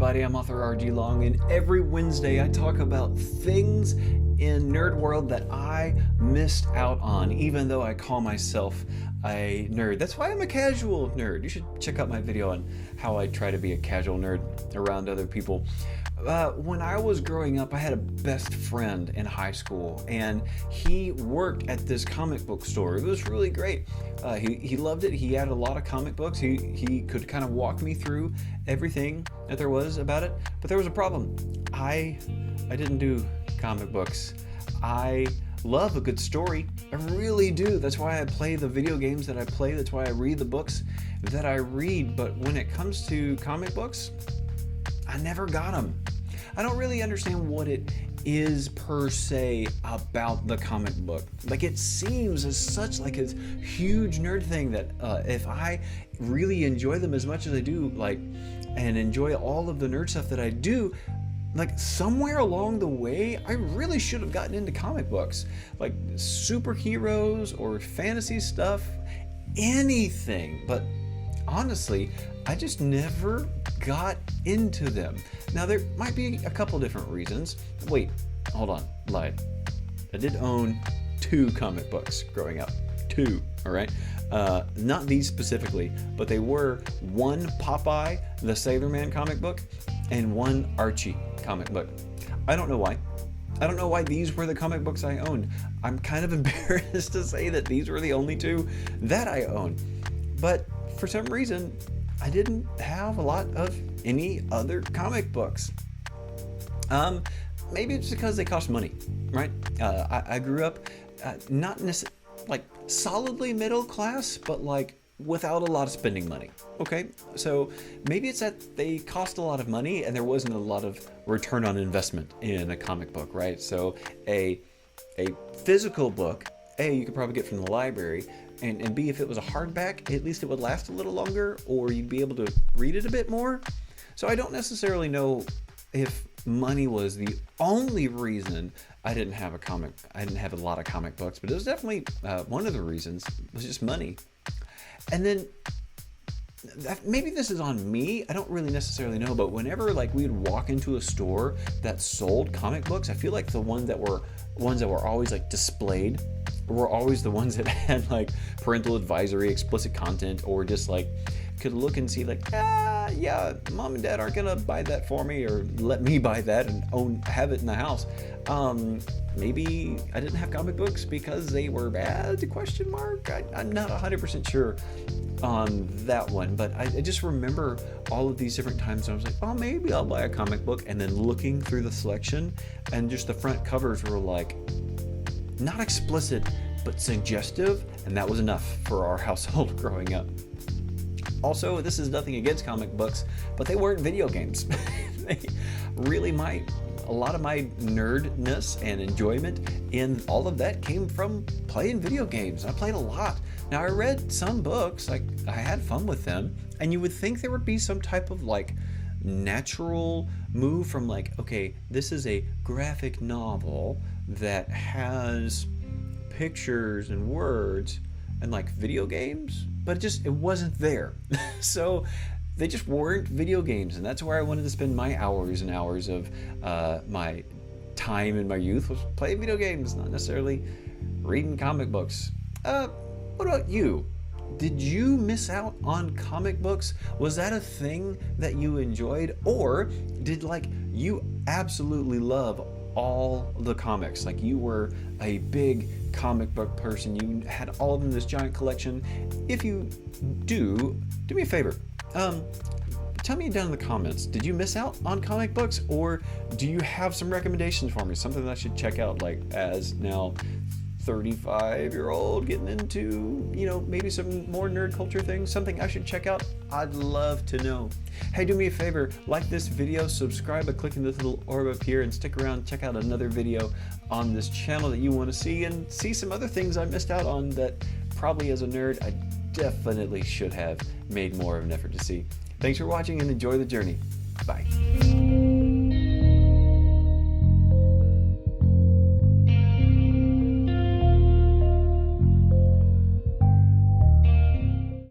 everybody, I'm author RG Long, and every Wednesday I talk about things in nerd world that I missed out on, even though I call myself a nerd. That's why I'm a casual nerd. You should check out my video on how I try to be a casual nerd around other people. When I was growing up, I had a best friend in high school, and he worked at this comic book store. It was really great. He loved it. He had a lot of comic books. He could kind of walk me through everything that there was about it. But there was a problem. I didn't do comic books. I love a good story. I really do. That's why I play the video games that I play. That's why I read the books that I read. But when it comes to comic books, I never got them. I don't really understand what it is per se about the comic book. Like, it seems as such like a huge nerd thing that if I really enjoy them as much as I do, like, and enjoy all of the nerd stuff that I do, like, somewhere along the way, I really should have gotten into comic books, like superheroes or fantasy stuff, anything. But honestly, I just never got into them. Now, there might be a couple different reasons. Wait, hold on, lied. I did own 2 comic books growing up. 2, all right? Not these specifically, but they were one Popeye the Sailor Man comic book and one Archie comic book. I don't know why. I don't know why these were the comic books I owned. I'm kind of embarrassed to say that these were the only 2 that I owned. But for some reason, I didn't have a lot of any other comic books. Maybe it's because they cost money, right? I grew up not necessarily like solidly middle class, but like without a lot of spending money. Okay, so maybe it's that they cost a lot of money and there wasn't a lot of return on investment in a comic book, right? So a physical book, A, you could probably get from the library, and B, if it was a hardback, at least it would last a little longer, or you'd be able to read it a bit more. So I don't necessarily know if money was the only reason I didn't have a lot of comic books, but it was definitely one of the reasons was just money. And then maybe this is on me, I don't really necessarily know, but whenever like we would walk into a store that sold comic books, I feel like the ones that were always like displayed were always the ones that had like parental advisory, explicit content, or just like could look and see like, yeah, mom and dad aren't gonna buy that for me or let me buy that and have it in the house. Maybe I didn't have comic books because they were bad, question mark. I'm not 100% sure on that one, but I just remember all of these different times when I was like, oh, maybe I'll buy a comic book, and then looking through the selection and just the front covers were like, not explicit, but suggestive, and that was enough for our household growing up. Also, this is nothing against comic books, but they weren't video games. A lot of my nerdness and enjoyment in all of that came from playing video games. I played a lot. Now, I read some books, like I had fun with them, and you would think there would be some type of like natural move from like, okay, this is a graphic novel that has pictures and words and like video games, but it wasn't there. So they just weren't video games, and that's where I wanted to spend my hours and hours of my time in my youth, was playing video games, not necessarily reading comic books. What about you? Did you miss out on comic books? Was that a thing that you enjoyed, or did like you absolutely love all the comics? Like you were a big comic book person, you had all of them in this giant collection. If you do me a favor, tell me down in the comments, did you miss out on comic books, or do you have some recommendations for me, something that I should check out, like as now 35-year-old getting into, maybe some more nerd culture things, something I should check out? I'd love to know. Hey, do me a favor, like this video, subscribe by clicking this little orb up here, and stick around, check out another video on this channel that you want to see, and see some other things I missed out on that probably as a nerd I definitely should have made more of an effort to see. Thanks for watching and enjoy the journey. Bye.